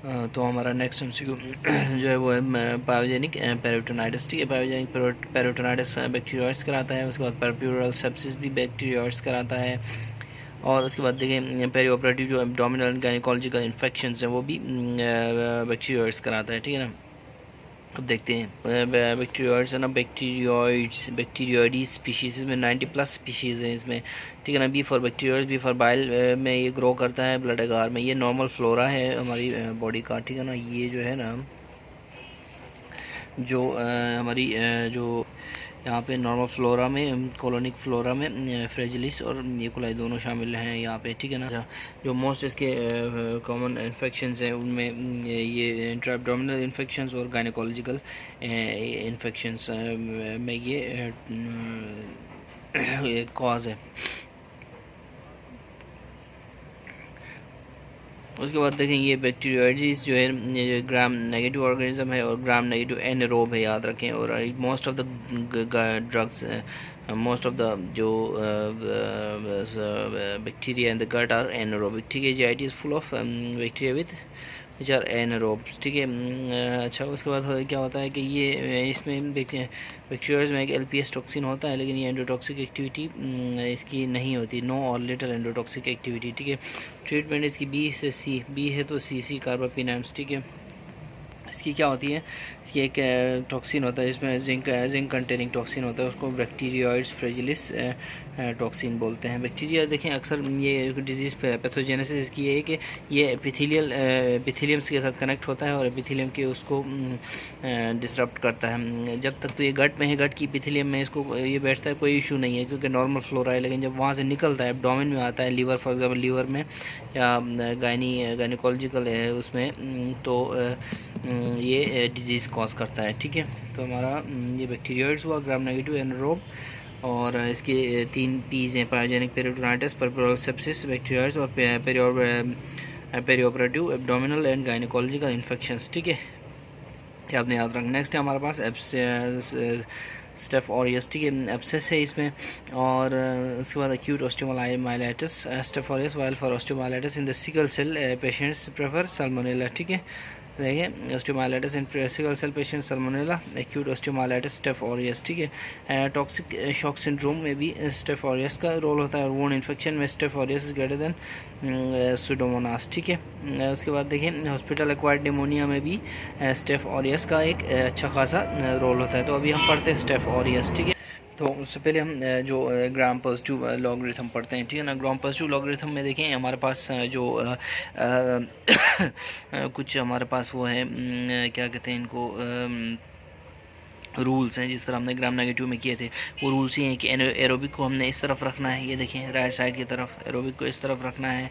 तो हमारा next MCQ जो है वो है पायोजेनिक पेरिटोनाइटिस। ठीक है, पायोजेनिक पेरिटोनाइटिस बैक्टीरियोइड्स कराता है। उसके बाद परप्यूरल सेप्सिस भी बैक्टीरियोइड्स कराता है। और उसके बाद देखें पेरी ऑपरेटिव जो एब्डोमिनल गायनिकोलॉजिकल इन्फेक्शंस हैं वो भी बैक्टीरियोइड्स कराता है। ठीक है ना। अब देखते हैं बैक्टीरियोइड्स है ना, बैक्टीरियोइडी स्पीशीज़ में 90+ स्पीशीज़ हैं इसमें। ठीक है ना। B for bacteroides, B for bile में ये ग्रो करता है ब्लड अगार में। ये नॉर्मल फ्लोरा है हमारी बॉडी का। ठीक है ना। ये जो है ना, जो हमारी जो यहाँ पे नॉर्मल फ्लोरा में, कॉलोनिक फ्लोरा में फ्रेजिलिस और न्यूक्लाई दोनों शामिल हैं यहाँ पे। ठीक है ना। जो मोस्ट इसके कॉमन इन्फेक्शंस हैं उनमें ये इंट्राएब्डोमिनल इन्फेक्शंस और गायनिकोलॉजिकल इन्फेक्शंस में ये कॉज है। उसके बाद देखें ये बैक्टीरियोइड्स जो है ये ग्राम नेगेटिव ऑर्गेनिज्म है और ग्राम नेगेटिव एनएरोब है, याद रखें। और most of the drugs, most of the जो bacteria in the gut are anaerobic. ठीक है, GIT is full of bacteria with which are anaerobes. ठीक है। अच्छा, उसके बाद क्या होता है कि ये इसमें बैक्टीरियाज में एक एलपीएस टॉक्सिन होता है, लेकिन ये एंडोटॉक्सिक एक्टिविटी इसकी नहीं होती, नो और लिटिल एंडोटॉक्सिक एक्टिविटी। ठीक है। ट्रीटमेंट इसकी बी से सी, बी है तो सी कार्बापिनेम्स। ठीक है। इसकी क्या होती है, इसकी एक टॉक्सिन होता है इसमें जिंक कंटेनिंग टॉक्सिन होता है, उसको बैक्टीरियोइड्स फ्रेजिलिस टॉक्सिन बोलते हैं। बैक्टीरिया देखें अक्सर ये डिजीज़ पैथोजेनेसिस इसकी ये है कि ये एपिथेलियम्स के साथ कनेक्ट होता है और एपिथेलियम के उसको डिसरप्ट करता है। जब तक तो ये गट में है, गट की एपिथेलियम में इसको ये बैठता है, कोई इशू नहीं है क्योंकि नॉर्मल फ्लोरा है। लेकिन जब वहाँ से निकलता है, एब्डोमेन में आता है, लीवर फॉर एग्जाम्पल लीवर में या गायनिकोलॉजिकल है उसमें, तो ये डिजीज़ कॉज करता है। ठीक है। तो हमारा ये बैक्टीरियोइड्स हुआ, ग्राम नेगेटिव एनरोब, और इसके 3 पीज़ हैं, pyogenic peritonitis, puerperal sepsis, bacteroides और पेरियोपरेटिव एब्डोमिनल एंड गायनिकोलॉजिकल इन्फेक्शंस। ठीक है, ये आपने याद रखना। नेक्स्ट है हमारे पास स्टेफ ऑरियस। ठीक है, एब्सेस है इसमें। और उसके बाद acute osteomyelitis, staph aureus while for osteomyelitis in the sickle cell patients prefer salmonella. ठीक है, देखिए osteomyelitis in sickle cell patient salmonella, acute osteomyelitis, staph aureus. ठीक है। टॉक्सिक शॉक सिंड्रोम में भी स्टेफ ऑरियस का रोल होता है, और वोंड इन्फेक्शन में staph aureus is greater than Pseudomonas. ठीक है। उसके बाद देखिए हॉस्पिटल एक्वायर्ड निमोनिया में भी स्टेफ ऑरियस का एक अच्छा खासा रोल होता है। तो अभी हम पढ़ते हैं स्टेफ ऑरियस। ठीक है। तो उससे पहले हम जो ग्राम पॉजिटिव लॉगरिथम पढ़ते हैं। ठीक है ना। ग्राम पॉजिटिव लॉगरिथम में देखें हमारे पास जो कुछ हमारे पास वो है, क्या कहते हैं इनको, रूल्स हैं। जिस तरह हमने ग्राम नेगेटिव में किए थे, वो रूल्स ही हैं कि एरोबिक को हमने इस तरफ रखना है, ये देखें राइट साइड की तरफ, एरोबिक को इस तरफ रखना है।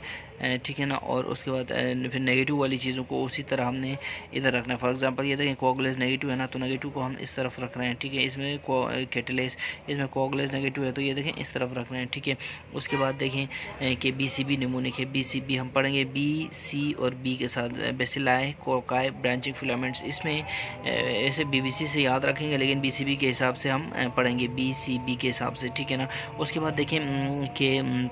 ठीक है ना। और उसके बाद फिर नेगेटिव वाली चीज़ों को उसी तरह हमने इधर रखना है। फॉर एग्जांपल ये देखें कोगुलेज नेगेटिव है ना, तो नेगेटिव को हम इस तरफ रख रहे हैं। ठीक है। इसमें कैटलेज, इसमें कोगुलेज नेगेटिव है तो ये देखें इस तरफ रख रहे हैं। ठीक है। उसके बाद देखें कि BCB निमोनिक है, BCB हम पढ़ेंगे B, C और B के साथ, बेसिलाई, कोकाई, ब्रांचिंग फिलामेंट्स। इसमें ऐसे BBC से याद रखेंगे, लेकिन BCB के हिसाब से हम पढ़ेंगे, BCB के हिसाब से। ठीक है ना। उसके बाद देखें कि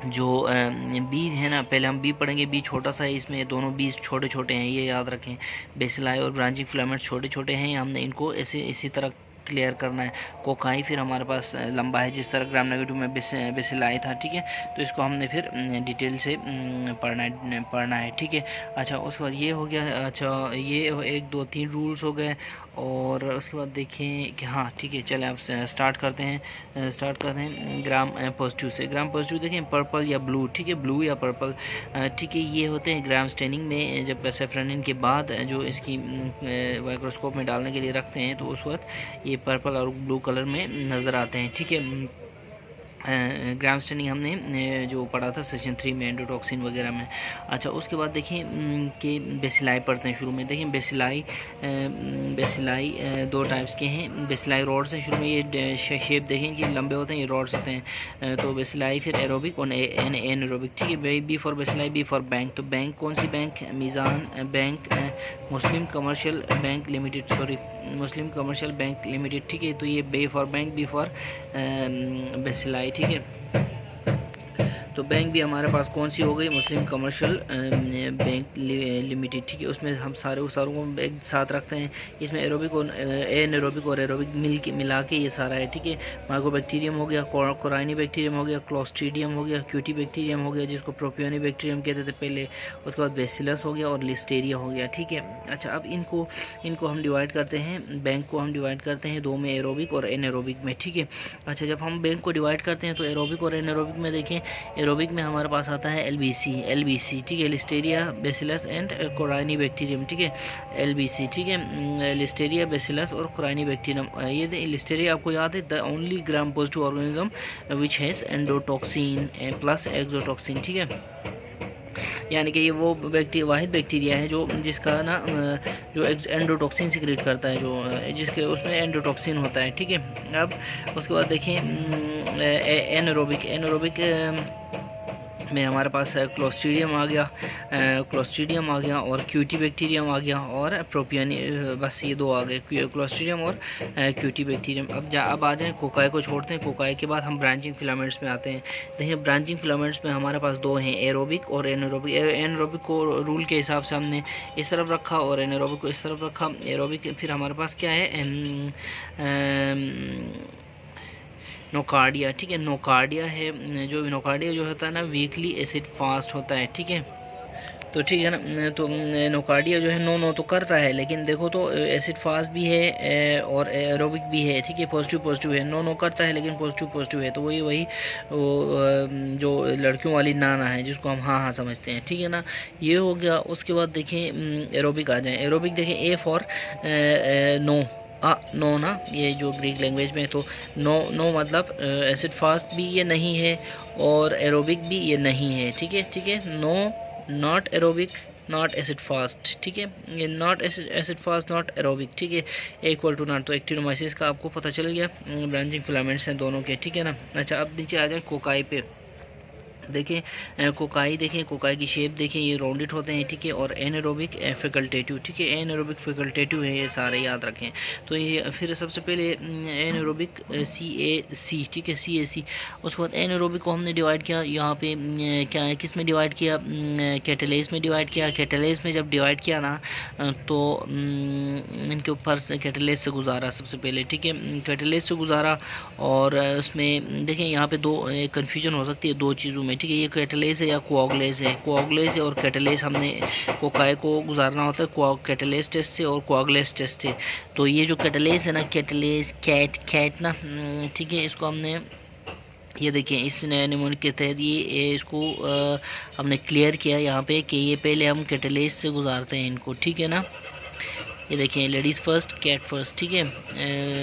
जो बी है ना, पहले हम बी पढ़ेंगे, बी छोटा सा है, इसमें दोनों बी छोटे छोटे हैं, ये याद रखें। बेसिलाई और ब्रांचिंग फिलामेंट छोटे छोटे हैं, हमने इनको ऐसे इसी तरह क्लियर करना है। कोकाई फिर हमारे पास लंबा है, जिस तरह ग्राम नेगेटिव में बेसिलाई था। ठीक है। तो इसको हमने फिर डिटेल से पढ़ना है। ठीक है। अच्छा, उसके बाद ये हो गया। अच्छा, ये 1 2 3 रूल्स हो गए। और उसके बाद देखें कि हाँ ठीक है, चलें आप स्टार्ट करते हैं ग्राम पॉजिटिव से। ग्राम पॉजिटिव देखें पर्पल या ब्लू। ठीक है, ब्लू या पर्पल। ठीक है, ये होते हैं ग्राम स्टेनिंग में, जब सेफ्रेनिन के बाद जो इसकी माइक्रोस्कोप में डालने के लिए रखते हैं, तो उस वक्त ये पर्पल और ब्लू कलर में नज़र आते हैं। ठीक है। ग्राम स्टेनिंग हमने जो पढ़ा था सेशन 3 में, एंडोटॉक्सिन वगैरह में। अच्छा, उसके बाद देखें कि बेसिलाई पढ़ते हैं शुरू में। देखें बेसिलाई 2 टाइप्स के हैं। बेसिलाई रॉड्स हैं शुरू में, ये शेप देखें कि लंबे होते हैं, ये रॉड्स होते हैं। तो बेसिलाई फिर एरोबिक और एनएरोबिक। ठीक है। B for bacilli, B for bank. तो बैंक कौन सी bank, Meezan bank, Muslim Commercial Bank Limited, sorry Muslim Commercial Bank Limited. ठीक है। तो ये B for bank, B for bacilli. ठीक है। तो बैंक भी हमारे पास कौन सी हो गई, मुस्लिम कमर्शियल बैंक लिमिटेड, ठीक है। उसमें हम सारों को एक साथ रखते हैं। इसमें एरोबिक और एनारोबिक और एरोबिक मिला के ये सारा है, ठीक है। माइकोबैक्टीरियम हो गया, कोराइनी बैक्टीरियम हो गया, क्लोस्ट्रीडियम हो गया, क्यूटी बैक्टीरियम हो गया जिसको प्रोपियोनी बैक्टीरियम कहते थे पहले, उसके बाद बेसिलस हो गया और लिस्टेरिया हो गया, ठीक है। अच्छा, अब इनको हम डिवाइड करते हैं, बैंक को हम डिवाइड करते हैं दो में, एरोबिक और एनारोबिक में, ठीक है। अच्छा, जब हम बैंक को डिवाइड करते हैं तो एरोबिक और एनारोबिक में देखें, एरोबिक में हमारे पास आता है एलबीसी, ठीक है, लिस्टेरिया बेसिलस एंड कोराइनी बैक्टीरियम, ठीक है, एलबीसी, ठीक है, लिस्टेरिया बेसिलस और कोराइनी बैक्टीरियम। ये लिस्टेरिया आपको याद है, the only gram positive organism which has endotoxin plus exotoxin, ठीक है। यानी कि ये वो वाहिद बैक्टीरिया है जो जिसका ना जो एंडोटॉक्सिन सिक्रेट करता है, जो जिसके उसमें एंडोटॉक्सिन होता है, ठीक है। अब उसके बाद देखें एनारोबिक में हमारे पास क्लोस्ट्रीडियम आ गया और क्यूटी बैक्टीरियम आ गया और प्रोपियनी, बस ये दो आ गए, क्लोस्ट्रीडियम और क्यूटी बैक्टीरियम। अब आ जाए कोकाई को छोड़ते हैं। कोकाई के बाद हम ब्रांचिंग फिलामेंट्स में आते हैं। देखिए, ब्रांचिंग फिलामेंट्स में हमारे पास दो हैं, एरोबिक और एनारोबिक। एनारोबिक को रूल के हिसाब से हमने इस तरफ रखा और एनारोबिक को इस तरफ रखा। एरोबिक फिर हमारे पास क्या है, नोकार्डिया, ठीक है, नोकार्डिया है। जो नोकार्डिया जो होता है ना, वीकली एसिड फास्ट होता है, ठीक है। तो ठीक है ना, तो नोकार्डिया जो है नो तो करता है, लेकिन देखो तो एसिड फास्ट भी है और एरोबिक भी है, ठीक है, पॉजिटिव है। नो करता है लेकिन पॉजिटिव है, तो वही जो लड़कियों वाली नाना है जिसको हम हाँ समझते हैं, ठीक है ना, ये हो गया। उसके बाद देखें एरोबिक आ जाए। एरोबिक देखें, ए फॉर नो ना, ये जो ग्रीक लैंग्वेज में, तो नो मतलब एसिड फास्ट भी ये नहीं है और एरोबिक भी ये नहीं है, ठीक है। No, not aerobic, not acid fast, ठीक है, ये not acid fast, not aerobic, ठीक है, इक्वल टू नॉट। तो एक्टिनोमाइसिस का आपको पता चल गया, ब्रांचिंग फिलामेंट्स हैं दोनों के, ठीक है ना। अच्छा, अब नीचे आ जाए कोकाई पे। देखें कोकाई, की शेप देखें, ये राउंडेड होते हैं, ठीक है, और एनारोबिक फैकल्टेटिव, ठीक है, एनारोबिक फैकल्टेटिव है, ये सारे याद रखें। तो ये फिर सबसे पहले एनारोबिक CAC, ठीक है, CAC। उसके बाद एनारोबिक को हमने डिवाइड किया, यहाँ पे क्या किस में डिवाइड किया, कैटलेस में डिवाइड किया। कैटलेस में जब डिवाइड किया ना तो इनके ऊपर से कैटलेस से गुजारा सबसे पहले, ठीक है, कैटलेस से गुजारा। और उसमें देखें यहाँ पे दो कन्फ्यूजन हो सकती है दो चीज़ों में, ठीक है, ये कैटलेस है या कोआगुलेस है और कैटलेस हमने कोकाई को गुजारना होता है कैटलेस टेस्ट से और कोआगुलेस टेस्ट से। तो ये जो कैटलेस है ना, कैटलेस कैट ना, ठीक है, इसको हमने ये देखिए इस निमोनिक के तहत ये इसको हमने क्लियर किया यहाँ पे कि ये पहले हम कैटलेस से गुजारते हैं इनको, ठीक है ना। ये देखिए, लेडीज़ फर्स्ट कैट फर्स्ट, ठीक है,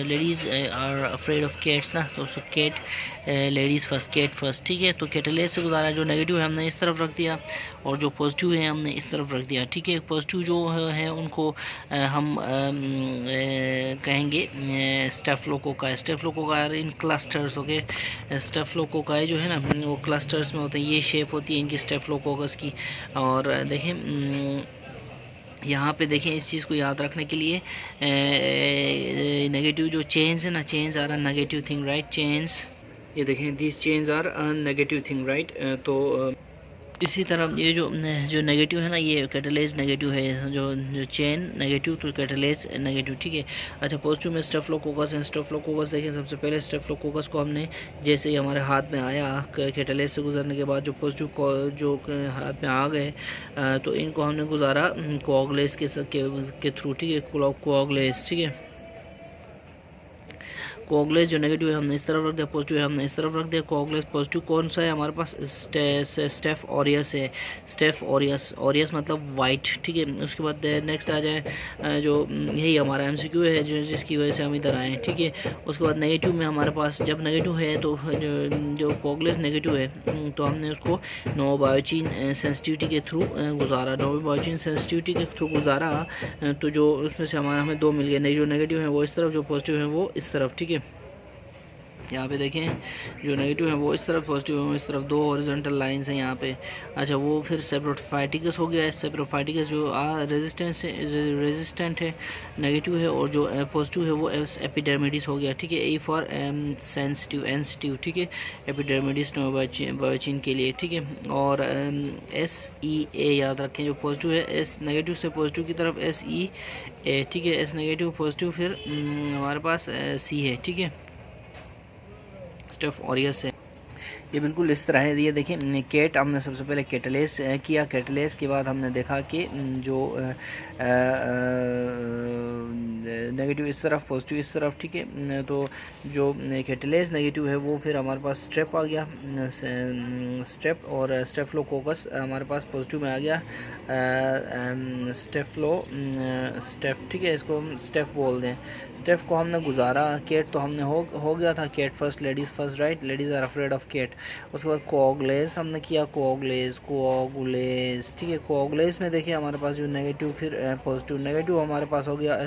ladies are afraid of cats ना, तो cat ladies first cat first, ठीक है। तो कैटलेस से गुजारा, जो नेगेटिव है हमने इस तरफ रख दिया और जो पॉजिटिव है हमने इस तरफ रख दिया, ठीक है। पॉजिटिव जो है उनको हम कहेंगे स्टेफलोकोकाई इन क्लस्टर्स, ओके। स्टेफलोकोकाई जो है ना वो क्लस्टर्स में होते हैं, ये शेप होती है इनकी स्टेफलोकोकस की। और देखें यहाँ पे देखें, इस चीज़ को याद रखने के लिए नेगेटिव जो चेन्स है ना, chains are a negative thing, right, chains, ये देखें this chains are a negative thing, right. तो इसी तरह ये जो नेगेटिव है ना, ये कैटलेस नेगेटिव है, जो चेन नेगेटिव तो कैटलेस नेगेटिव, ठीक है। अच्छा, पॉजिटिव में स्टेफलोकोकस है। स्टेफलोकोकस देखें, सबसे पहले स्टेफलोकोकस को हमने जैसे ही हमारे हाथ में आया कैटलेस से गुजरने के बाद जो पॉजिटिव जो हाथ में आ गए तो इनको हमने गुजारा कोआगुलेस के थ्रू, ठीक है, कोआगुलेस, ठीक है। कोआगुलेस जो नेगेटिव है हमने इस तरफ रख दिया, पॉजिटिव है हमने इस तरफ रख दिया। कोआगुलेस पॉजिटिव कौन सा है हमारे पास, स्टेफ ऑरियस है, स्टेफ ऑरियस मतलब वाइट, ठीक है। उसके बाद नेक्स्ट आ जाए जो यही हमारा MCQ है जो जिसकी वजह से हम इधर आए, ठीक है। उसके बाद नेगेटिव में हमारे पास जब नेगेटिव है तो जो कोआगुलेस नेगेटिव है तो हमने उसको नोवाबायोचिन सेंसिटिविटी के थ्रू गुजारा, नोवाबायोचिन सेंसिटिविटी के थ्रू गुजारा। तो जो उसमें से हमें दो मिल गए, जो नेगेटिव है वो इस तरफ, जो पॉजिटिव है वो इस तरफ, ठीक है। यहाँ पे देखें जो नेगेटिव है वो इस तरफ, पॉजिटिव है वो इस तरफ, दो हॉरिजॉन्टल लाइंस हैं यहाँ पे। अच्छा वो फिर सेप्रोफाइटिकस हो गया है। सेप्रोफाइटिकस जो रेजिस्टेंट है, नेगेटिव है, और जो पॉजिटिव है वो एपिडर्मिडिस हो गया, ठीक है। ए फॉर सेंसिटिव, ठीक है, एपिडर्मिडिस बायोचिन के लिए, ठीक है। और SEA याद रखें, जो पॉजिटिव है एस नेगेटिव से पॉजिटिव की तरफ SEA, ठीक है। एस नेगेटिव पॉजिटिव, फिर हमारे पास C है, ठीक है। स्टेफ ऑरियस है। ये बिल्कुल इस तरह है। ये देखिए केट हमने सबसे पहले कैटलेस किया, कैटलेस के बाद हमने देखा कि जो नेगेटिव इस तरफ, पॉजिटिव इस तरफ, ठीक है। तो जो कैटलेस नेगेटिव है वो फिर हमारे पास स्टेप आ गया, स्टेप, और स्टेफलोकोकस हमारे पास पॉजिटिव में आ गया, स्टेफ, ठीक है, इसको हम स्टेफ बोल दें। स्टेफ को हमने गुजारा, केट तो हमने हो गया था, cat first, ladies first, right, ladies are afraid of cat. उसके बाद कोऑगुलेस हमने किया, कोऑगुलेस, ठीक है। कोऑगुलेस में देखिए हमारे पास जो नेगेटिव फिर पॉजिटिव, नेगेटिव हमारे पास हो गया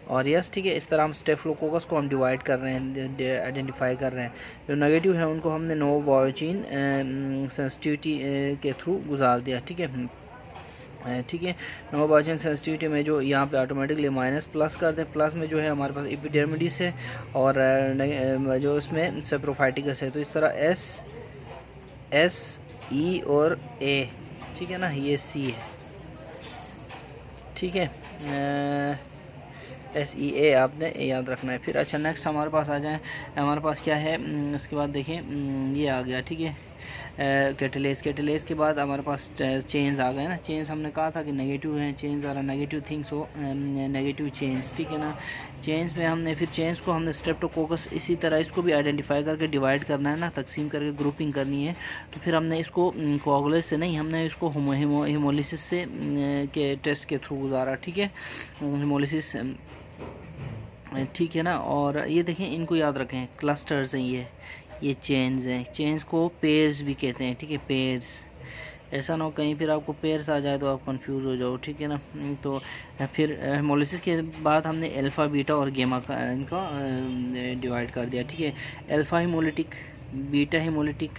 ऑरियस, ठीक है। इस तरह हम स्टेफलोकोकस को हम डिवाइड कर रहे हैं, आइडेंटिफाई कर रहे हैं। जो नेगेटिव है उनको हमने नो बायोचिन सेंसिटिविटी के थ्रू गुजार दिया, ठीक है, ठीक है। नो बायोचिन सेंसिटिविटी में जो यहाँ पे ऑटोमेटिकली माइनस प्लस कर दें, प्लस में जो है हमारे पास एपिडर्मिडिस है, और जो इसमें सेप्रोफाइटिकस है। तो इस तरह S E और A, ठीक है ना, ये C है, ठीक है। SEA आपने याद रखना है। फिर अच्छा नेक्स्ट हमारे पास आ जाए, हमारे पास क्या है, उसके बाद देखें ये आ गया, ठीक है, कैटलेस के बाद हमारे पास चेंज आ गए ना। चेंज हमने कहा था कि नेगेटिव है, चेंज आ रहा नेगेटिव थिंग्स हो, नेगेटिव चेंज, ठीक है ना। चेंज में हमने फिर चेंज को हमने स्ट्रेप्टोकोकस इसी तरह इसको भी आइडेंटिफाई करके डिवाइड करना है ना, तकसीम करके ग्रुपिंग करनी है। तो फिर हमने इसको कोआगुलेस से नहीं, हमने इसको हिमोलिसिस से के टेस्ट के थ्रू गुजारा, ठीक है, हिमोलिसिस, ठीक है ना। और ये देखें, इनको याद रखें, क्लस्टर्स हैं ये चेन्स हैं, चेन्स को पेयर्स भी कहते हैं, ठीक है, पेयर्स। ऐसा ना हो कहीं फिर आपको पेयर्स आ जाए तो आप कंफ्यूज हो जाओ, ठीक है ना। तो फिर हेमोलिसिस के बाद हमने अल्फ़ा, बीटा और गेमा का इनका डिवाइड कर दिया, ठीक है। अल्फ़ा हेमोलिटिक, बीटा हेमोलिटिक,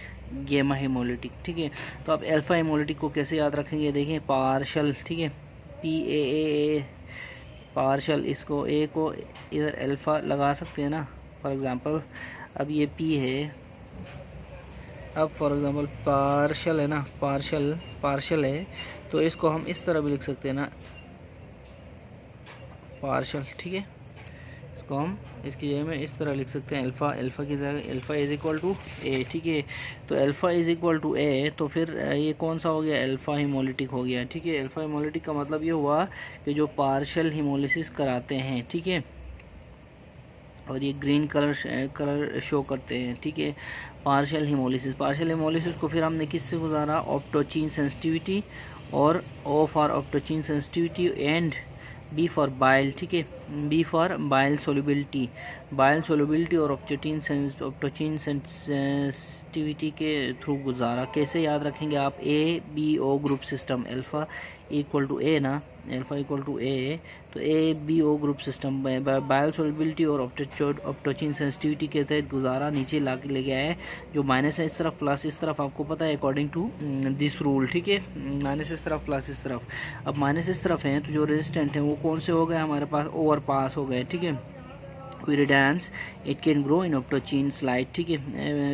गेमा हेमोलिटिक, ठीक है। तो आप अल्फ़ा हेमोलिटिक को कैसे याद रखेंगे, देखें पार्शल, ठीक है, PAA पार्शल, इसको ए को इधर अल्फ़ा लगा सकते हैं ना, फॉर एग्ज़ाम्पल। अब ये P है, अब फॉर एग्ज़ाम्पल पार्शल है ना, पार्शल है, तो इसको हम इस तरह भी लिख सकते हैं ना, पार्शल, ठीक है। इसको हम इसकी जगह में इस तरह लिख सकते हैं, अल्फ़ा की जगह alpha is equal to A, ठीक है। तो alpha is equal to A, तो फिर ये कौन सा हो गया, अल्फ़ा हिमोलिटिक हो गया, ठीक है। अल्फ़ा हिमोलिटिक का मतलब ये हुआ कि जो पार्शल हिमोलिसिस कराते हैं, ठीक है, और ये ग्रीन कलर शो करते हैं, ठीक है, पार्शियल हिमोलिसिस को फिर हमने किससे गुजारा, ऑप्टोचिन सेंसिटिविटी, और O for optochin sensitivity and B for bile, ठीक है, B फॉर बाइल सोल्युबिलिटी और ऑप्टोचिन सेंसिटिविटी के थ्रू गुजारा। कैसे याद रखेंगे आप, ABO group system, alpha equal to A ना, अल्फ़ा इक्वल टू A, तो ABO group system bile solubility और ऑप्टोचिन सेंसिटिविटी के तहत गुजारा। नीचे ले गया है, जो माइनस है इस तरफ, प्लस इस तरफ, आपको पता है अकॉर्डिंग टू दिस रूल, ठीक है, माइनस इस तरफ प्लस इस तरफ। अब माइनस इस तरफ है तो जो रेजिस्टेंट है वो कौन से हो गए हमारे पास, ओवर पास हो गए, ठीक है। Viridans, it can grow in optochin slide, ठीक है,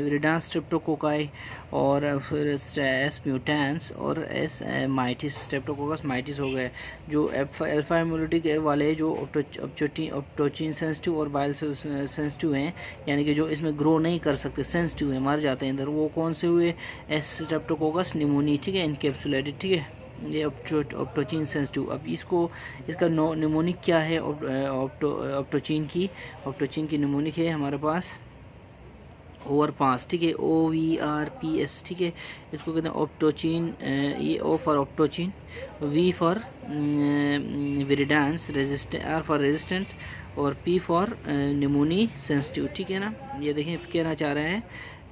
विरिडांस स्ट्रेप्टोकोकाई, और फिर एस म्यूटेंस और एस माइटिस, स्ट्रेप्टोकोकस माइटिस हो गए। जो अल्फा हेमोलिटिक वाले जो ऑप्टोचिन सेंसिटिव और बाइल सेंसिटिव हैं, यानी कि जो इसमें ग्रो नहीं कर सकते, सेंसिटिव है, मर जाते हैं इधर, वो कौन से हुए, एस स्ट्रेप्टोकोकस निमोनी, ठीक है, इनकेप्सुलेटेड, ठीक है, ये ऑप्टोचिन सेंसिटिव। अब इसका निमोनिक क्या है, ऑप्टोचिन की निमोनिक है हमारे पास ओवर पास, ठीक है, OVRPS, ठीक है। इसको कहते हैं ऑप्टोचिन, ये O for optochin, V for viridans, R for resistant, और P फॉर निमोनी सेंसिटिव, ठीक है ना। ये देखें कहना चाह रहे हैं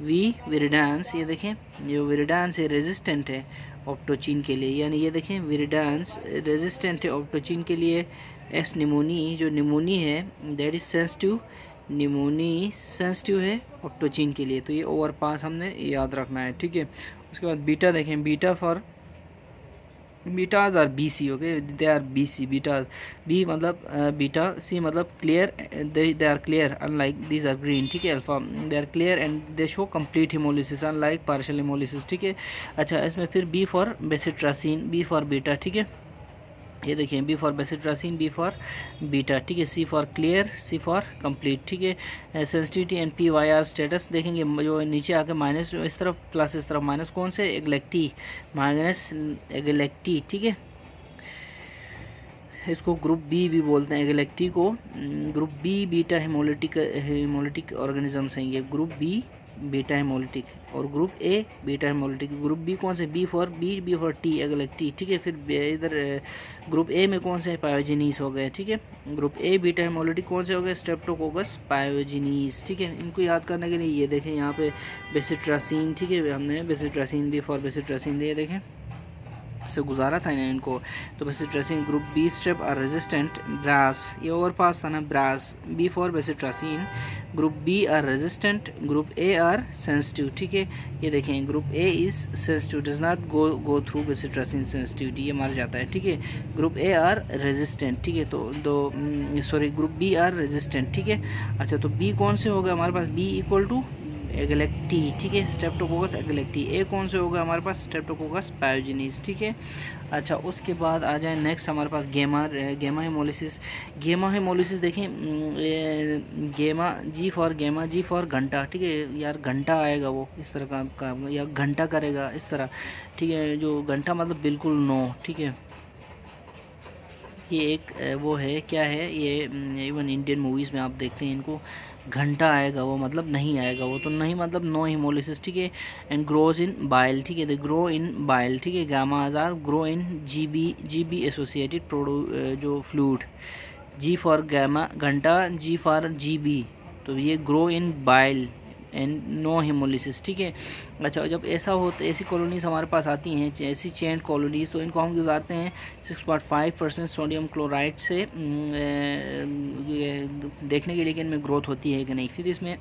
विरिडांस, ये देखें जो विरिडांस है रेजिस्टेंट है ऑप्टोचिन के लिए, यानी ये देखें विरिडांस रेजिस्टेंट है ऑप्टोचिन के लिए। एस निमोनी, जो निमोनी है that is sensitive pneumoniae sensitive है ऑक्टोचिन के लिए, तो ये ओवर पास हमने याद रखना है, ठीक है। उसके बाद बीटा देखें, beta for betas are B C, okay, they are B C, beta B मतलब बीटा, सी मतलब clear, they are clear unlike these are green, ठीक है। Alpha they are clear and they show complete haemolysis unlike partial haemolysis, ठीक है। अच्छा, इसमें फिर B for bacitracin, B for beta, ठीक है, ये देखिए B for bacitracin, B for beta, ठीक है। C for clear, C for complete, ठीक है। Sensitivity and P Y R status देखेंगे, जो नीचे आके माइनस इस तरफ प्लस इस तरफ माइनस, कौन से एगलेक्टी माइनस एगलेक्टी, ठीक है। इसको ग्रुप बी भी बोलते हैं, एगलेक्टी को group B beta haemolytic organisms हैं ये, ग्रुप बी बीटा हेमोलिटिक, और group A beta haemolytic. Group B कौन से, बी फॉर टी एगलेक्टी, ठीक है। फिर इधर ग्रुप ए में कौन से पायोजिनीस हो गए, ठीक है। ग्रुप ए बीटा हेमोलिटिक कौन से हो गए, स्ट्रेप्टोकोकस पायोजिनीस, ठीक है। इनको याद करने के लिए ये देखें यहाँ पे बेसिट्रासिन, ठीक है, हमने बेसिट्रासिन बी फॉर बेसिट्रासिन दिए, देखें से गुजारा था ना इनको। तो bacitracin group B strep are resistant ब्रास, ये ओवर पास था ना ब्रास, B for bacitracin, group B are resistant, group A are sensitive, ठीक है। ये देखें group A is sensitive, does not go through bacitracin sensitivity, ये मर जाता है, ठीक है। ग्रुप ए आर रेजिस्टेंट, ठीक है, तो sorry group B are resistant, ठीक है। अच्छा, तो बी कौन से हो गए हमारे पास, बी इक्वल टू एगलेक्टी, ठीक है, स्ट्रेप्टोकोकस एगलेक्टी। ए कौन से होगा हमारे पास, स्ट्रेप्टोकोकस पायोजिनीस, ठीक है। अच्छा, उसके बाद आ जाए नेक्स्ट हमारे पास गेमा हेमोलिसिस। गेमा हेमोलिसिस देखें, गेमा जी फॉर घंटा, ठीक है यार, घंटा आएगा वो इस तरह का या घंटा करेगा इस तरह, ठीक है, जो घंटा मतलब बिल्कुल नो, ठीक है। ये एक वो है, क्या है ये, इवन इंडियन मूवीज़ में आप देखते हैं इनको, घंटा आएगा वो मतलब नहीं आएगा वो, तो नहीं मतलब नो हिमोलिसिस, ठीक है। एंड ग्रोज इन बाइल, ठीक है, दे ग्रो इन बाइल, ठीक है। गामा आजार grow in G B associated जो फ्लूइड, जी फॉर गामा घंटा, जी फॉर जी बी, तो ये grow in bile and no hemolysis, ठीक है। अच्छा, जब ऐसा हो तो ऐसी कॉलोनीज हमारे पास आती हैं, ऐसी चेन कॉलोनीज, तो इनको हम गुजारते हैं 6.5% सोडियम क्लोराइड से देखने के लिए कि इनमें ग्रोथ होती है कि नहीं। फिर इसमें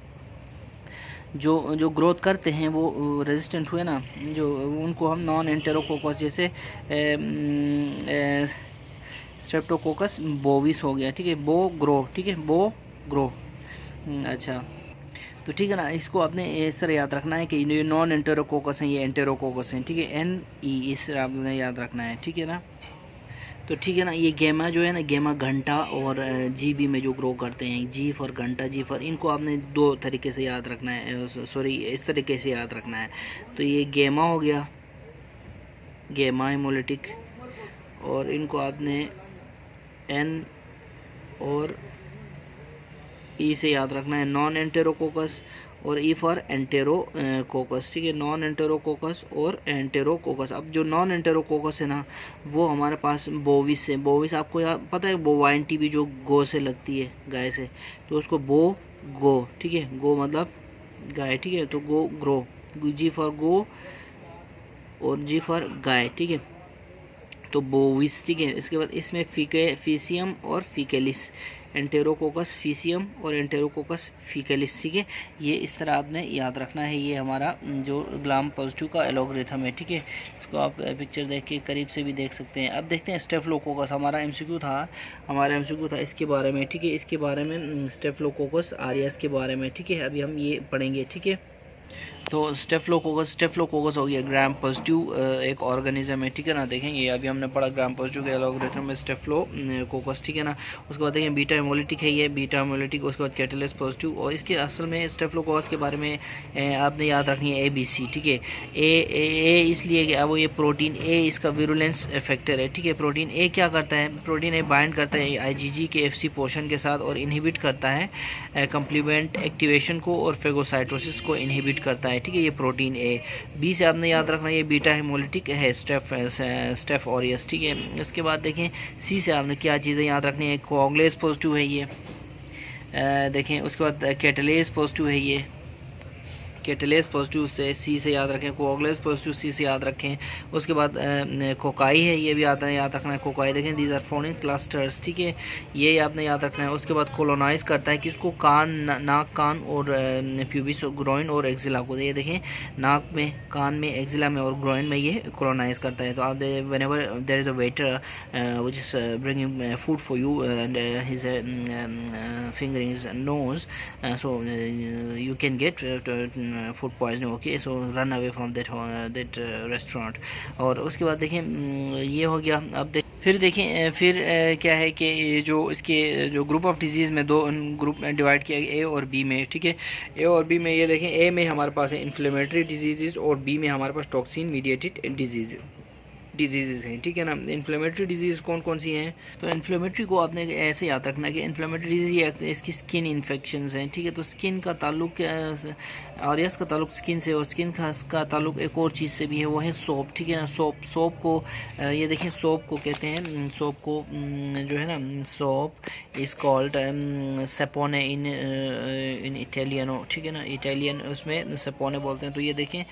जो ग्रोथ करते हैं वो रेजिस्टेंट हुए ना, जो उनको हम नॉन एंटेरोकोकस, जैसे स्ट्रेप्टोकोकस बोविस हो गया, ठीक है, बो ग्रो, ठीक है, बो ग्रो। अच्छा, तो ठीक है ना, इसको आपने इस तरह याद रखना है कि ये नॉन एंटेरोकोकस हैं, ये एंटेरोकोकस हैं, ठीक है, NE इस तरह आपने याद रखना है, ठीक है ना। तो ठीक है ना, ये गेमा जो है ना, गेमा घंटा और GB में जो ग्रो करते हैं, जी फॉर घंटा, जी फॉर, इनको आपने दो तरीके से याद रखना है, सॉरी इस तरीके से याद रखना है। तो ये गेमा हो गया, गेमा हेमोलिटिक, और इनको आपने N और E से याद रखना है, नॉन एंटेरोकोकस, और E फॉर एंटेरोकोकस, ठीक है, नॉन एंटेरोकोकस और एंटेरोकोकस। अब जो नॉन एंटेरोकोकस है ना, वो हमारे पास बोविस है। बोविस आपको पता है, बोवाइन टीबी जो गो से लगती है, गाय से, तो उसको गो, ठीक है, गो मतलब गाय, ठीक है, तो गो ग्रो, जी फॉर गो और जी फॉर गाय, ठीक है, तो बोविस, ठीक है। इसके बाद इसमें फीसियम और फीकेलिस, एंटेरोकोकस फीसियम और एंटेरोकोकस फीकेलिस, ठीक है। ये इस तरह आपने याद रखना है। ये हमारा जो ग्राम पॉजिटिव का एलोग्रिथम है, ठीक है। इसको आप पिक्चर देख के करीब से भी देख सकते हैं। अब देखते हैं स्टेफलोकोकस, हमारा एमसीक्यू था इसके बारे में, ठीक है, इसके बारे में स्टेफलोकोकस आरियस के बारे में, ठीक है, अभी हम ये पढ़ेंगे, ठीक है। तो स्टेफलोकोकस हो गया ग्राम पॉजिटिव एक ऑर्गेनिज्म है, ठीक है ना। देखें ये अभी हमने पढ़ा ग्राम पॉजिटिव के एलोग्रिथम में स्टेफलोकोकस, ठीक है ना। उसके बाद देखें बीटा हेमोलिटिक है, ये बीटा हेमोलिटिक, उसके बाद कैटलिस पॉजिटिव, और इसके असल में स्टेफलोकोकस के बारे में आपने याद रखनी है ABC, ठीक है। ए इसलिए कि वो ये प्रोटीन ए इसका विरुलेंस फैक्टर है, ठीक है। प्रोटीन ए क्या करता है, प्रोटीन ए बाइंड करता है IgG के FC पोर्शन के साथ और इनहिबिट करता है कंप्लीमेंट एक्टिवेशन को और फेगोसाइटोसिस को इनहिबिट करता है, ठीक है, ये प्रोटीन ए। बी से आपने याद रखना ये बीटा हेमोलिटिक है, स्टेफ ऑरियस, ठीक है। उसके बाद देखें सी से आपने क्या चीज़ें याद रखनी है, कोगुलेज पॉजिटिव है ये, देखें उसके बाद कैटलेज पॉजिटिव है ये, कैटलेस पॉजिटिव से सी से याद रखें, कोऑगुलेस पॉजिटिव सी से याद रखें। उसके बाद कोकाई है, ये भी याद रखना है। कोकाई देखें, these are found in clusters, ठीक है, ये आपने याद रखना है। उसके बाद कोलोनाइज करता है किसको, कान, नाक, कान और प्यूबिस, ग्रोइन और एक्जिला को। ये देखें, नाक में, कान में, एक्जिला में और ग्रोइन में ये कोलोनाइज करता है। तो आप whenever there is a waiter which is bringing food for you and his fingering his nose, so you can get food poisoning, okay, so run away from that restaurant। और उसके बाद देखें ये हो गया। अब फिर देखें फिर क्या है कि जो इसके जो ग्रुप ऑफ डिजीज़ में दो ग्रुप में डिवाइड किया गया, ए और बी में, ठीक है। ए और बी में ये देखें, ए में हमारे पास है इन्फ्लेमेटरी डिजीज़ और बी में हमारे पास टॉक्सिन मीडिएटेड डिजीज़ हैं, ठीक है ना। इन्फ्लेमेटरी डिजीज़ कौन कौन सी हैं, तो इन्फ्लेमेटरी को आपने ऐसे याद रखना कि इन्फ्लेमेटरी डिजीज़ इसकी स्किन इन्फेक्शंस हैं, ठीक है। तो स्किन का ताल्लुक आरियस का ताल्लुक स्किन से, और स्किन का ताल्लुक एक और चीज़ से भी है, वो है सोप, ठीक है ना। सोप को ये देखें, सोप को कहते हैं, सोप को जो है ना, soap is called sapone in Italiano, ठीक है ना, इटालियन उसमें सेपोने बोलते हैं। तो ये देखें,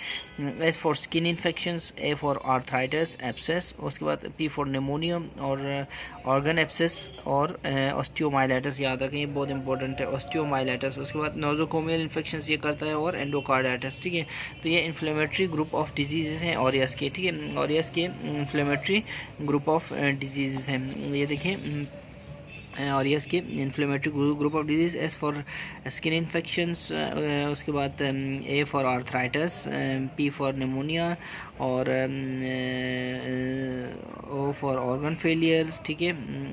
S for skin infections, A for arthritis abscess, उसके बाद पी फॉर निमोनिया और ऑर्गन एब्सेस और ऑस्टियोमाइलाइटिस, याद रखें, ये बहुत इंपॉर्टेंट है, ऑस्टियोमाइलाइटिस। उसके बाद नोजोकोमियल इन्फेक्शंस ये करता है और एंडोकार्डाइटिस, ठीक है। तो ये इन्फ्लेमेटरी ग्रुप ऑफ डिजीज़ हैं ऑरियस के, ठीक है, ऑरियस के इन्फ्लेमेटरी ग्रुप ऑफ डिजीज़ हैं। ये देखें और ये इसके inflammatory group of disease, S for skin infections, उसके बाद A for arthritis, P for pneumonia और ओ फॉर ऑर्गन फेलियर, ठीक है,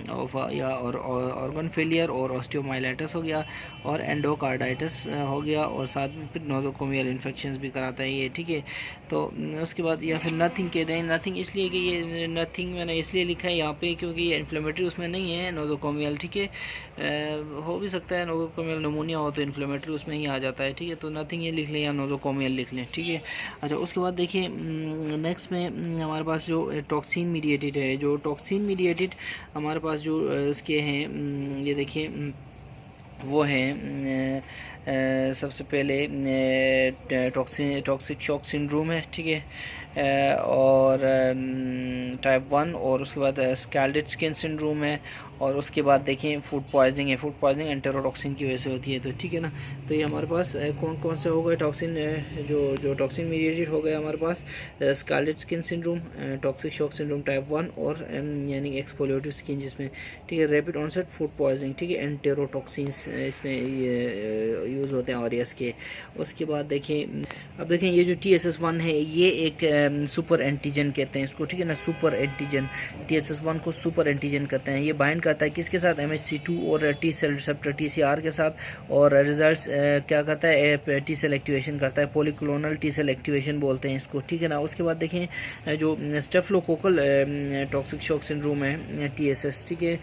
और ऑर्गन फेलियर और ऑस्टियोमाइलाइटिस हो गया और एंडोकार्डाइटिस हो गया, और साथ में फिर नोजोकोमियल इन्फेक्शंस भी कराता है ये, ठीक है। तो उसके बाद या फिर नथिंग कहते हैं, नथिंग इसलिए कि ये नथिंग मैंने इसलिए लिखा है यहाँ पे क्योंकि ये इन्फ्लेमेटरी उसमें नहीं है, नोजोकोमियल, ठीक है। हो भी सकता है नोजोकोमियल निमोनिया हो तो इन्फ्लेमेटरी उसमें ही आ जाता है, ठीक है। तो नथिंग ये लिख लें या नोजोकोमियल लिख लें, ठीक है। अच्छा, उसके बाद देखिए नेक्स्ट में हमारे पास जो टॉक्सिन मीडिएटेड है, जो टॉक्सिन मीडिएटेड हमारे पास जो इसके हैं, ये देखिए वो हैं सबसे पहले टॉक्सिक शॉक सिंड्रोम है, ठीक है, और टाइप 1, और उसके बाद स्कैल्डेड स्किन सिंड्रोम है, और उसके बाद देखें फूड पॉइजनिंग है। फूड पॉइजनिंग एंटेरोटॉक्सिन की वजह से होती है, तो ठीक है ना। तो ये हमारे पास कौन कौन से हो गए टॉक्सिन, जो टॉक्सिन मीडिएटेड हो गया हमारे पास, scalded skin syndrome, toxic shock syndrome type 1 और यानी एक्सफोलिएटिव स्किन जिसमें, ठीक है, रैपिड ऑनसेट फूड पॉइजनिंग, ठीक है, एंटेरोटॉक्सिन्स इसमें यूज़ होते हैं ऑरियस के। उसके बाद देखें, अब देखें ये जो TSS1 है ये एक सुपर एंटीजन कहते हैं इसको, ठीक है ना, सुपर एंटीजन, TSS1 को सुपर एंटीजन कहते हैं। ये बाइंड करता है किसके साथ, MHC2 और टी सेल रिसेप्टर TCR के साथ, और रिजल्ट्स क्या करता है, टी सेल एक्टिवेशन करता है, पॉलीक्लोनल टी सेल एक्टिवेशन बोलते हैं इसको, ठीक है ना। उसके बाद देखें जो स्टेफलोकोकल टॉक्सिक शॉक सिंड्रोम है TSS, ठीक है,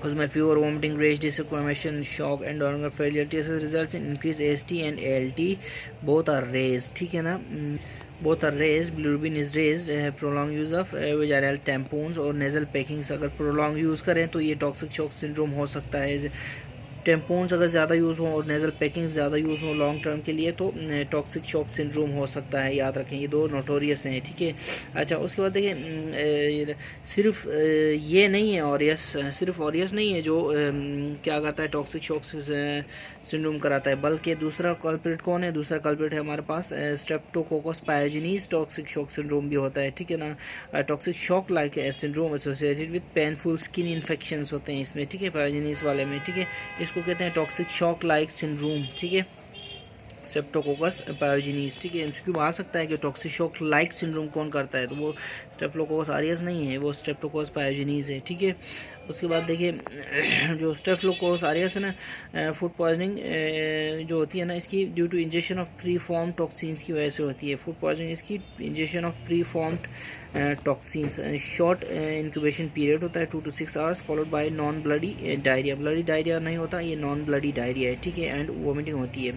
उसमें fever, vomiting, rash, desquamation, shock and organ failure. TSS results in increase AST and ALT, both are raised, ठीक है ना, both are raised, bilirubin is raised, prolonged use of vaginal tampons और nasal packings अगर prolonged use करें तो ये toxic shock syndrome हो सकता है। टेम्पोन्स अगर ज़्यादा यूज़ हो और नेज़ल पैकिंग्स ज़्यादा यूज़ हो लॉन्ग टर्म के लिए तो टॉक्सिक शॉक सिंड्रोम हो सकता है, याद रखें, ये दो नोटोरियस हैं, ठीक है। अच्छा, उसके बाद देखिए सिर्फ ये नहीं है ऑरियस, सिर्फ ऑरियस नहीं है जो क्या करता है टॉक्सिक शॉक सिंड्रोम कराता है, बल्कि दूसरा कल्प्रिट कौन है, दूसरा कल्प्रिट है हमारे पास स्ट्रेप्टोकोकस पायोजेनिस टॉक्सिक शॉक सिंड्रोम भी होता है, ठीक है ना। Toxic shock like syndrome associated with painful skin infections होते हैं इसमें, ठीक है, पायोजेनिस वाले में, ठीक है। इसको कहते हैं टॉक्सिक शॉक लाइक सिंड्रोम, ठीक है, स्ट्रेप्टोकोकस पायोजेनिस, ठीक है। एमसीक्यू आ सकता है कि टॉक्सिक शॉक लाइक सिंड्रोम कौन करता है, तो वो स्टेफिलोकोकस ऑरियस नहीं है, वो स्ट्रेप्टोकोकस पायोजेनिस है, ठीक है। उसके बाद देखिए जो स्टेफिलोकोकस ऑरियस है ना, फूड पॉइजनिंग जो होती है ना इसकी due to injection of pre form toxins की वजह से होती है। फूड पॉइजनिंग इसकी injection of pre formed toxins, short incubation period होता है 2 to 6 hours, followed by non bloody diarrhoea, bloody diarrhoea नहीं होता, ये नॉन ब्लडी डायरिया है, ठीक है, एंड वोमिटिंग होती है।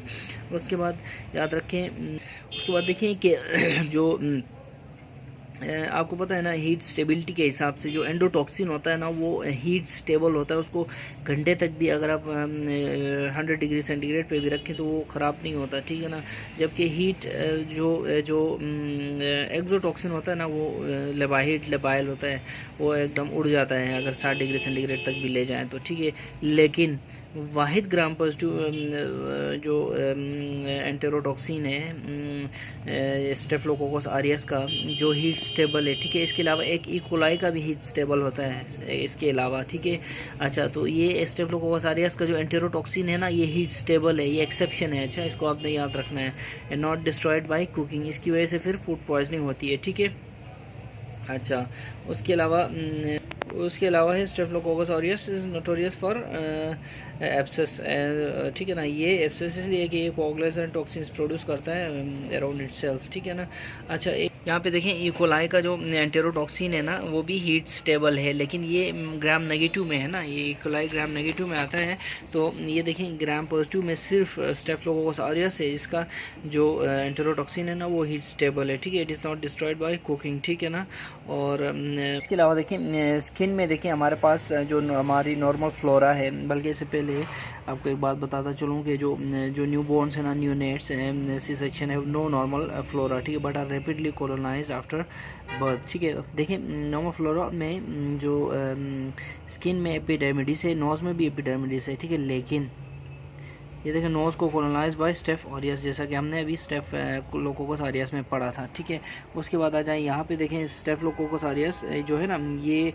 उसके बाद याद रखें, उसके बाद देखें कि जो आपको पता है ना, हीट स्टेबिलिटी के हिसाब से जो एंडोटॉक्सिन होता है ना वो हीट स्टेबल होता है, उसको घंटे तक भी अगर आप 100 डिग्री सेंटीग्रेड पे भी रखें तो वो ख़राब नहीं होता, ठीक है ना। जबकि हीट जो जो एक्सोटॉक्सिन होता है ना वो लेबाइट लेबाइल होता है, वो एकदम उड़ जाता है अगर 60 डिग्री सेंटीग्रेड तक भी ले जाएँ तो, ठीक है। लेकिन वाहिद ग्राम पॉजिटिव जो एंटेरोटॉक्सिन है स्टेफिलोकोकस ऑरियस का, जो हीट स्टेबल है, ठीक है। इसके अलावा एक इकोलाई का भी हीट स्टेबल होता है इसके अलावा, ठीक है। अच्छा, तो ये स्टेफिलोकोकस ऑरियस का जो एंटेरोटॉक्सिन है ना ये हीट स्टेबल है, ये एक्सेप्शन है। अच्छा, इसको आपने याद रखना है। नॉट डिस्ट्रॉयड बाय कुकिंग, इसकी वजह से फिर फूड पॉइजनिंग होती है, ठीक है। अच्छा, उसके अलावा है staphylococcus aureus is notorious for abscess, ठीक है ना। ये एब्सेस इसलिए कि ये कोगुलेंट्स एंड टॉक्सिन्स प्रोड्यूस करता है अराउंड इटसेल्फ, ठीक है ना। अच्छा, एक यहाँ पे देखें इकोलाई का जो एंटेरोटॉक्सिन है ना वो भी हीट स्टेबल है, लेकिन ये ग्राम नेगेटिव में है ना, ये इकोलाई ग्राम नेगेटिव में आता है। तो ये देखें ग्राम पॉजिटिव में सिर्फ स्टेफिलोकोकस ऑरियस है जिसका जो एंटेरोटॉक्सिन है ना वो हीट स्टेबल है, ठीक है। It is not destroyed by cooking, ठीक है ना। और इसके अलावा देखें स्किन में देखें हमारे पास जो हमारी नॉर्मल फ्लोरा है, बल्कि इससे पहले आपको एक बात बताता चलूँ कि जो न्यू बोर्न्स है ना, न्यूनेट्स हैं, सी सेक्शन है, नो नॉर्मल फ्लोरा, ठीक है, but are rapidly colonise after birth, ठीक है। देखिए नॉर्मल फ्लोरा में जो स्किन में एपिडर्मिडिस है, नोज़ में भी एपिडर्मिडिस है, ठीक है। लेकिन ये देखें नोज़ को कॉलोनाइज बाय स्टेफ ऑरियस, जैसा कि हमने अभी स्टेफिलोकोकस ऑरियस में पढ़ा था, ठीक है। उसके बाद आ जाए यहाँ पे देखें स्टेफिलोकोकस ऑरियस जो है ना ये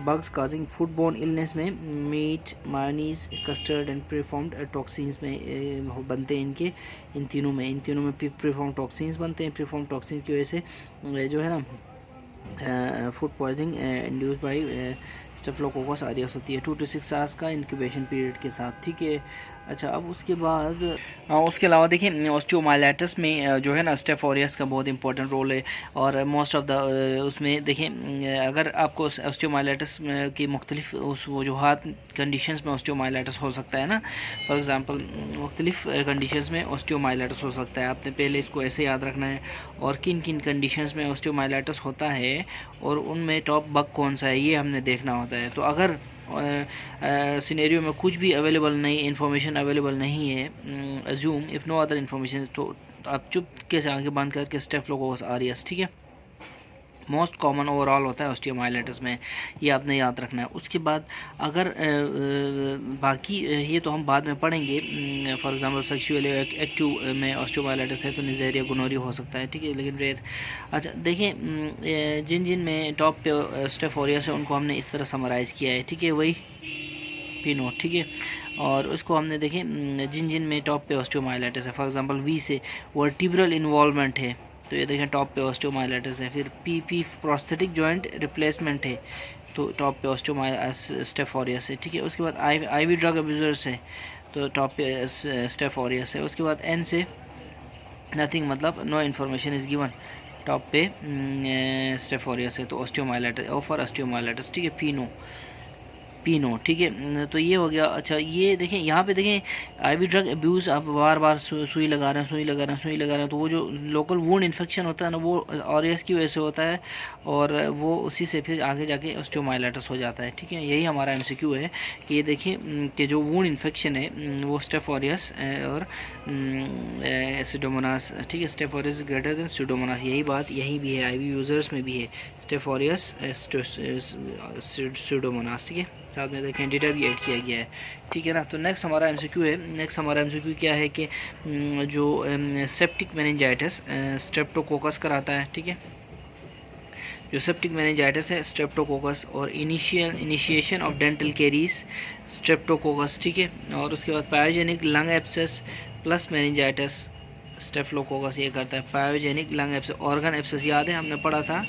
बग्स काजिंग फूडबोर्न इलनेस में meat, mayonnaise, custard and preformed toxins में बनते हैं। इन तीनों में प्रीफॉर्म टॉक्सिन्स बनते हैं। प्रीफॉर्म टॉक्सिन की वजह से जो है ना food poisoning induce by staphylococcus aureus होती है 2 to 6 आवर्स का इंक्यूबेशन पीरियड के साथ, ठीक है। अच्छा, अब उसके बाद उसके अलावा देखिए ऑस्टियोमाइलाइटिस में जो है ना स्टेफ ऑरियस का बहुत इंपॉर्टेंट रोल है। और मोस्ट ऑफ द उसमें देखें अगर आपको ऑस्टियोमाइलाइटिस की मुख्तलिफ उस वजूहात कंडीशंस में ऑस्टियोमाइलाइटिस हो सकता है ना। फॉर एग्जांपल मुख्तलिफ कंडीशंस में ऑस्टियोमाइलाइटिस हो सकता है, आपने पहले इसको ऐसे याद रखना है। और किन किन कंडीशंस में ऑस्टियोमाइलाइटिस होता है और उनमें टॉप बग कौन सा है ये हमने देखना होता है। तो अगर सिनेरियो में कुछ भी अवेलेबल नहीं, इन्फॉर्मेशन अवेलेबल नहीं है, assume if no other information, तो आप चुपके से आंखें बंद करके स्टेफिलोकोकस ऑरियस, ठीक है, मोस्ट कॉमन ओवरऑल होता है ऑस्टियोमाइलाइटिस में, ये आपने याद रखना है। उसके बाद अगर बाकी ये तो हम बाद में पढ़ेंगे, फॉर एग्जांपल सेक्सुअली एक्टिव में ऑस्टियोमाइलाइटिस है तो निजेरिया गोनोरिया हो सकता है, ठीक है, लेकिन रेयर। अच्छा देखें जिन में टॉप पे स्टेफ ऑरियस है उनको हमने इस तरह समराइज़ किया है, ठीक है, वही पिनो, ठीक है। और उसको हमने देखें जिन में टॉप पे ऑस्टियोमाइलाइटिस है, फॉर एग्जांपल वी से वर्टिब्रल इन्वॉल्वमेंट है तो ये देखें टॉप पे ऑस्टियोमाइलाइटिस है। फिर पी प्रोस्थेटिक जॉइंट रिप्लेसमेंट है तो टॉप पे स्टेफ ऑरियस है, ठीक है। उसके बाद आईवी ड्रग अब्यूजर्स है तो टॉप पे स्टेफ ऑरियस है। उसके बाद एन से नथिंग मतलब no information is given, top पे स्टेफ ऑरियस है तो ऑस्टियोमाइलाइटिस ऑफर ऑस्टियोमाइलाइटिस, ठीक है, पीनो, ठीक है। तो ये हो गया। अच्छा, ये देखें यहाँ पे देखें आईवी ड्रग अब्यूज़, आप बार बार सुई लगा रहे हैं तो वो जो लोकल वुंड इन्फेक्शन होता है ना वो ऑरियस की वजह से होता है और वो उसी से फिर आगे जाके ऑस्टियोमाइलाइटिस हो जाता है, ठीक है। यही हमारा एमसीक्यू है कि ये देखें कि जो वुंड इन्फेक्शन है वो स्टेफ ऑरियस और स्यूडोमोनास, ठीक है, staph aureus greater than Pseudomonas, यही बात यहीं भी है, आईवी यूज़र्स में भी है स्टेफ ऑरियस स्यूडोमोनास, ठीक है। साथ में देखें डेटा भी ऐड किया गया है, ठीक है ना। तो नेक्स्ट हमारा एमसीक्यू क्या है कि जो सेप्टिक मेनिंजाइटिस स्ट्रेप्टोकोकस कराता है, ठीक है, जो सेप्टिक मेनिंजाइटिस है स्ट्रेप्टोकोकस, और initiation of dental caries Streptococcus, ठीक है। और उसके बाद pyogenic lung abscess plus meningitis staphylococcus ये करता है। Pyogenic lung abscess, organ abscess याद है हमने पढ़ा था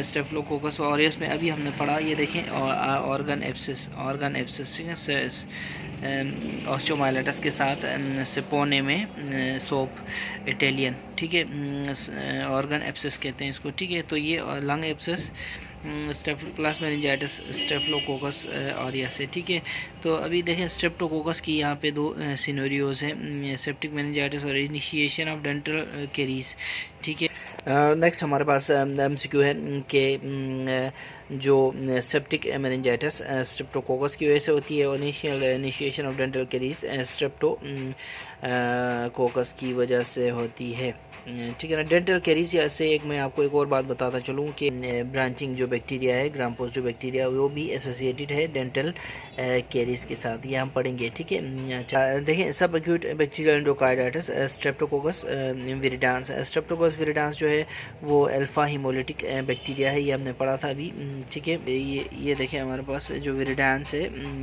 स्टेफिलोकोकस ऑरियस में, अभी हमने पढ़ा, ये देखें ऑर्गन एब्सेस, ठीक है, ऑस्टियोमाइलाइटिस के साथ सिपोने में सोप इटालियन, ठीक है, ऑर्गन एब्सेस कहते हैं इसको, ठीक है। तो ये lung abscess plus meningitis staphylococcus aureus है, ठीक है। तो अभी देखें स्ट्रेप्टोकोकस की यहाँ पे 2 सिनेरियोज हैं, सेप्टिक मेनिंजाइटिस और इनिशिएशन ऑफ डेंटल कैरीज, ठीक है। नेक्स्ट हमारे पास MCQ है कि जो सेप्टिक मेनिंजाइटिस स्ट्रेप्टोकोकस की वजह से होती है, और initiation of dental caries strepto कोकस की वजह से होती है। ठीक है ना। डेंटल कैरीज से मैं आपको एक और बात बताता चलूँ कि ब्रांचिंग जो बैक्टीरिया है, ग्राम पॉजिटिव बैक्टीरिया, वो भी एसोसिएटेड है डेंटल कैरीज के साथ, ये हम पढ़ेंगे। ठीक है। अच्छा देखें, subacute bacterial endocarditis streptococcus viridans. Streptococcus viridans जो है वो अल्फा हीमोलिटिक बैक्टीरिया है, ये हमने पढ़ा था अभी। ठीक है। ये देखें हमारे पास जो विरिडांस है,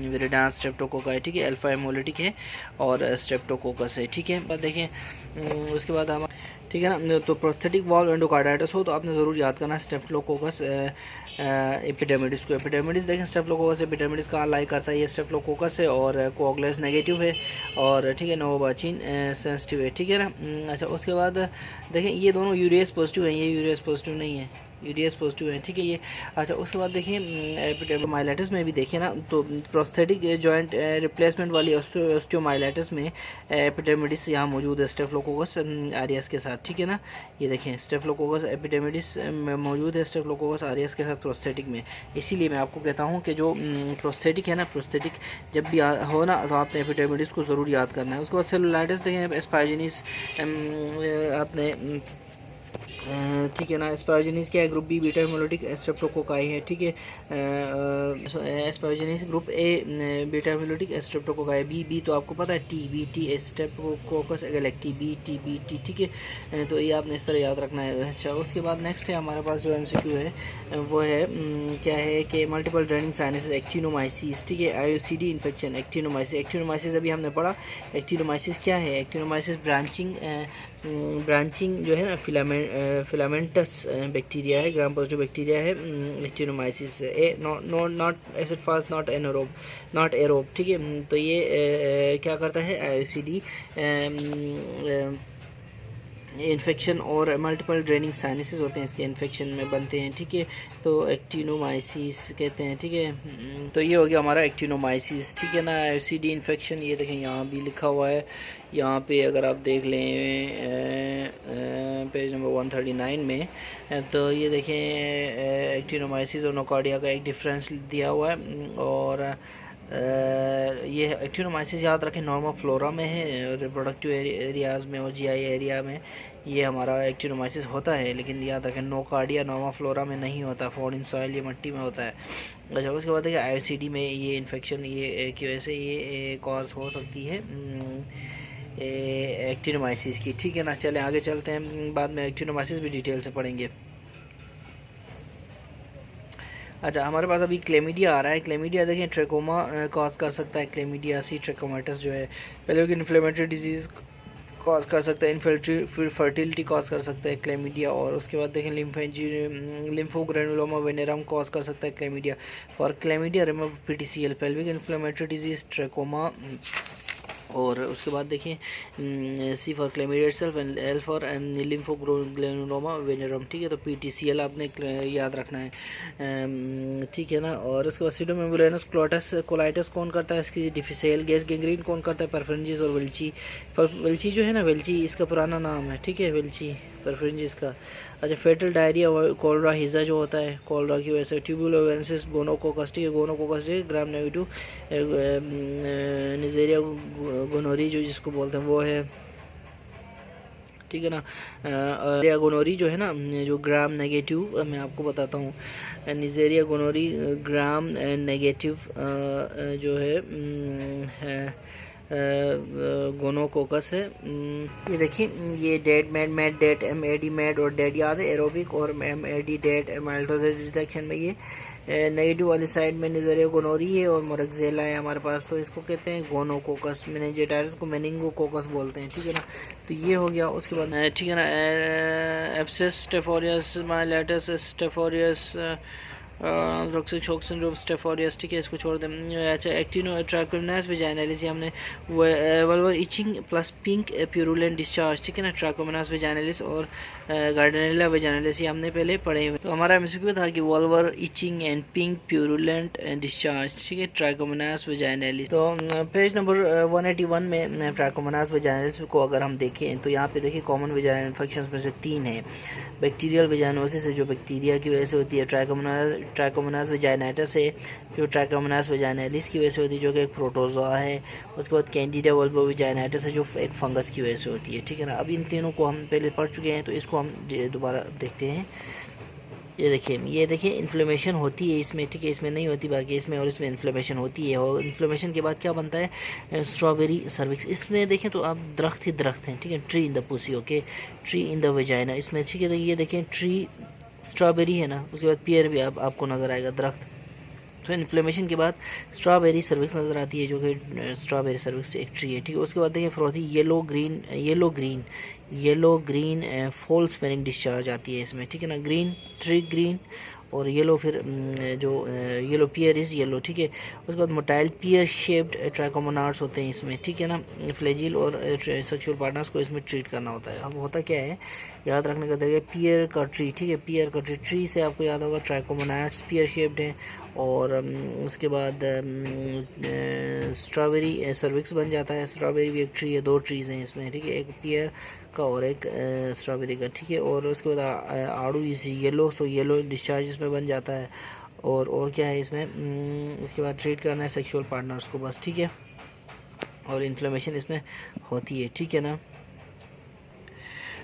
विरिडांस स्ट्रेप्टोकोका है। ठीक है। अल्फा हीमोलिटिक है और स्ट्रेप्टोकोकस है। ठीक है। पर देखें उसके बाद हम, ठीक है ना, तो प्रोस्थेटिक वॉल्व एंडोकार्डाइटिस हो तो आपने ज़रूर याद करना स्टेफ्लोकोकस एपिडेमिडिस को। एपिडेमिडिस देखें, स्टेफ्लोकोकस एपिडेमिडिस कहाँ लाई करता है, ये स्टेफ्लोकोकस है और कोगलेस नेगेटिव है, और ठीक है नोवाचिन सेंसिटिव है। ठीक है ना। अच्छा उसके बाद देखें ये दोनों यूरियस पॉजिटिव हैं, ये यूरियस पॉजिटिव नहीं है, यूरियस पॉजिटिव है। ठीक है ये। अच्छा उसके बाद देखिए एपिडेमाइलाइटिस में भी देखिए ना, तो प्रोस्थेटिक जॉइंट रिप्लेसमेंट वाली ऑस्टियोमाइलाइटिस में एपिडेमिडिस यहाँ मौजूद है स्टेफ्लोकोकस आरियस के साथ। ठीक है ना। ये देखें स्टेफ्लोकोकस एपिडेमिडिस मौजूद है स्टेफ्लोकोकस आरियस के साथ प्रोस्थेटिक में। इसीलिए मैं आपको कहता हूँ कि जो प्रोस्थेटिक है ना, प्रोस्थेटिक जब भी हो ना तो आपने एपिडेमिडिस को ज़रूर याद करना है। उसके बाद सेलुलाइटिस देखें, एस्पार्जिनिस आपने ठीक है ना। एस्पार्जिनिस क्या है, group B beta haemolytic streptococci है। ठीक है। एस्पार्जिनिस group A beta haemolytic streptococci. B तो आपको पता है TBT स्ट्रेप्टोकोकस गैलेक्टी BT। ठीक है। तो ये आपने इस तरह याद रखना है। अच्छा उसके बाद नेक्स्ट है हमारे पास जो MCQ है वो है क्या है कि मल्टीपल ड्रेनिंग साइनस एक्टिनोमाइसिस। ठीक है। IUCD infection actinomyces. एक्टिनोमाइसिस अभी हमने पढ़ा। एक्टिनोमाइसिस क्या है, एक्टिनोमाइसिस ब्रांचिंग जो है ना फिलामेंटस बैक्टीरिया है, ग्राम पॉजिटिव बैक्टीरिया है actinomyces. Not acid fast not aerobe. ठीक है। तो ये क्या करता है, IUCD इन्फेक्शन और मल्टीपल ड्रेनिंग साइनसेस होते हैं इसके इन्फेक्शन में बनते हैं। ठीक है। तो एक्टिनोमाइसिस कहते हैं। ठीक है। तो ये हो गया हमारा एक्टिनोमाइसिस। ठीक है ना। IUCD इन्फेक्शन ये देखें यहाँ भी लिखा हुआ है, यहाँ पे अगर आप देख लें पेज नंबर 139 में, तो ये देखें एक्टिनोमाइसिस और नोकार्डिया का एक डिफरेंस दिया हुआ है। और ये एक्टिनोमाइसिस याद रखें नॉर्मल फ्लोरा में है, रिप्रोडक्टिव एरियाज़ में और GI एरिया में ये हमारा एक्टिनोमाइसिस होता है, लेकिन याद रखें नोकार्डिया नॉर्मल फ्लोरा में नहीं होता, फॉरेन सॉइल ये मिट्टी में होता है। अच्छा उसके बाद देखिए IUCD में ये इन्फेक्शन ये की वजह से ये कॉज हो सकती है एक्टिनोमाइसिस की। ठीक है ना। चलें आगे चलते हैं, बाद में एक्टिनोमाइसिस भी डिटेल से पढ़ेंगे। अच्छा हमारे पास अभी क्लेमीडिया आ रहा है। क्लेमीडिया देखें ट्रेकोमा कॉज कर सकता है, क्लेमीडिया सी ट्रेकोमाटिस जो है पहले इन्फ्लेमेटरी डिजीज़ कॉज कर सकता है, फर्टिलिटी कॉज कर सकता है क्लेमीडिया। और उसके बाद देखें लिम्फोग्रेनुलोमा वेनेरम कॉज कर सकता है chlamydia. For chlamydia remove PTCL pelvic inflammatory disease trachoma. और उसके बाद देखें C for chlamydia itself and L for lymphogranuloma venereum. ठीक है। तो PTCL आपने याद रखना है। ठीक है ना। और उसके बाद सीडोमेम्ब्रेनस कोलाइटिस कौन करता है, इसकी डिफिसेल गैस गैंग्रीन कौन करता है, परफ्रिंजिस और वेल्ची जो है ना, वेल्ची इसका पुराना नाम है। ठीक है। वेल्ची परफ्रिंजिस का। अच्छा फेटल डायरिया कोलरा हिजा जो होता है कोलरा की वजह से, ट्यूबुलोवेंसिस गोनोकोकस। ठीक है। गोनोकोकस ग्राम नेगेटिव निजेरिया गोनोरी जो जिसको बोलते हैं वो है। ठीक है ना। गोनोरी जो है ना, जो ग्राम नेगेटिव मैं आपको बताता हूँ, निजेरिया गोनोरी ग्राम नेगेटिव जो है गोनोकोकस है। ये देखिए ये dead mad dead MAD mad और डेड याद है, एरोबिक और MAD डेड एमाइल्टोजेड डिटेक्शन में ये नेगेटिव वाली साइड में निजेरिया गोनोरी है और मोरक्सेला है हमारे पास, तो इसको कहते हैं गोनोकोकस। मेनिंजाइटिस को मेनिंगोकोकस बोलते हैं। ठीक है ना। तो ये हो गया। उसके बाद ठीक है ना, abscess staph aureus myelitis staph aureus toxic shock syndrome, staph aureus, ठीक है, इसको छोड़ दें। अच्छा, एक्टिनो ट्राकोमोनास वेजाइनलिस, ये हमने vulvar itching plus pink purulent discharge, ठीक है ना, ट्राकोमोनास वेजाइनलिस और गार्डनेला वेजाइनलिस, ये हमने पहले पढ़े हुए। तो हमारा एमसीक्यू था कि vulvar etching and pink purulent discharge, ठीक है, ट्राकोमोनास वेजाइनलिस। तो पेज नंबर 181 में ट्राकोमोनास वेजाइनलिस को अगर हम देखें तो यहाँ पे देखिए कॉमन वेजाइनल इन्फेक्शन में से 3 है। बैक्टीरियल वेजाइनोसिस है जो बैक्टीरिया की वजह से होती है, ट्राकोमोनास वेजाइनाइटिस है जो ट्राकोमोनास वेजाइनलिस की वजह से होती है, जो कि एक प्रोटोजोआ है। उसके बाद कैंडिडा वल्वो वेजाइनाइटिस है जो एक फंगस की वजह से होती है, ठीक है ना। अब इन तीनों को हम पहले पढ़ चुके हैं, तो इसको हम दोबारा देखते हैं। ये देखिए इन्फ्लेमेशन होती है इसमें, ठीक है, इसमें नहीं होती बाकी इसमें, और इसमें इन्फ्लेमेशन होती है। और इन्फ्लेमेशन के बाद क्या बनता है, स्ट्रॉबेरी सर्विक्स। इसमें देखें तो आप दरख्त ही दरख्त हैं, ठीक है, tree in the pussy, okay, tree in the vagina इसमें, ठीक है। ये देखें ट्री स्ट्रॉबेरी है ना, उसके बाद पियर भी आपको नज़र आएगा, दरख्त। तो इन्फ्लेमेशन के बाद स्ट्रॉबेरी सर्विक्स नज़र आती है जो कि स्ट्रॉबेरी सर्विक्स एक ट्री है, ठीक है। उसके बाद देखिए frothy yellow green foul smelling discharge आती है इसमें, ठीक है ना, ग्रीन ट्री ग्रीन और येलो, फिर जो येलो पियर इज़ येलो, ठीक है। उसके बाद मोटाइल पियर शेप्ड ट्राकोमोनार्ड्स होते हैं इसमें, ठीक है ना। फ्लैजिल और सेक्सुअल पार्टनर्स को इसमें ट्रीट करना होता है। अब होता क्या है, याद रखने का तरीका, पियर का ट्री, ठीक है, पियर का ट्री से आपको याद होगा ट्राकोमोनार्ड्स पियर शेप्ड हैं। और उसके बाद स्ट्रॉबेरी सर्विक्स बन जाता है। स्ट्रॉबेरी भी एक ट्री है, 2 ट्रीज़ हैं इसमें, ठीक है, एक पियर का और एक स्ट्रॉबेरी का, ठीक है। और उसके बाद आड़ू इस येलो, सो येलो डिस्चार्ज इसमें बन जाता है। और क्या है इसमें, इसके बाद ट्रीट करना है सेक्सुअल पार्टनर्स को बस, ठीक है। और इन्फ्लेमेशन इसमें होती है, ठीक है ना।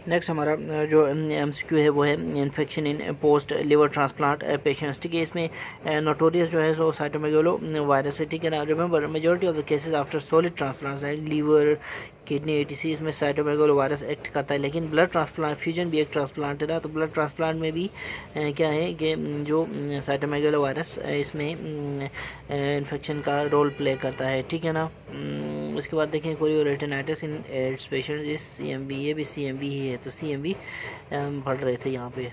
नेक्स्ट हमारा जो एमसीक्यू है वो है infection in post liver transplant patients, ठीक है। इसमें नोटोरियस जो है सो साइटोमेगालो वायरस है, ठीक है ना। Remember majority of the cases after solid transplants है लीवर किडनी एटीसी, इसमें साइटोमेगालो वायरस एक्ट करता है। लेकिन ब्लड ट्रांसप्लांट फ्यूजन भी एक ट्रांसप्लांट है ना, तो ब्लड ट्रांसप्लांट में भी क्या है कि जो साइटोमेगालो वायरस इसमें इन्फेक्शन का रोल प्ले करता है, ठीक है ना। उसके बाद देखें कोरियोरेटिनाइटिस इन एड्स पेशेंट इस CMV, ये भी CMV ही है, तो CMV पढ़ रहे थे यहाँ पे।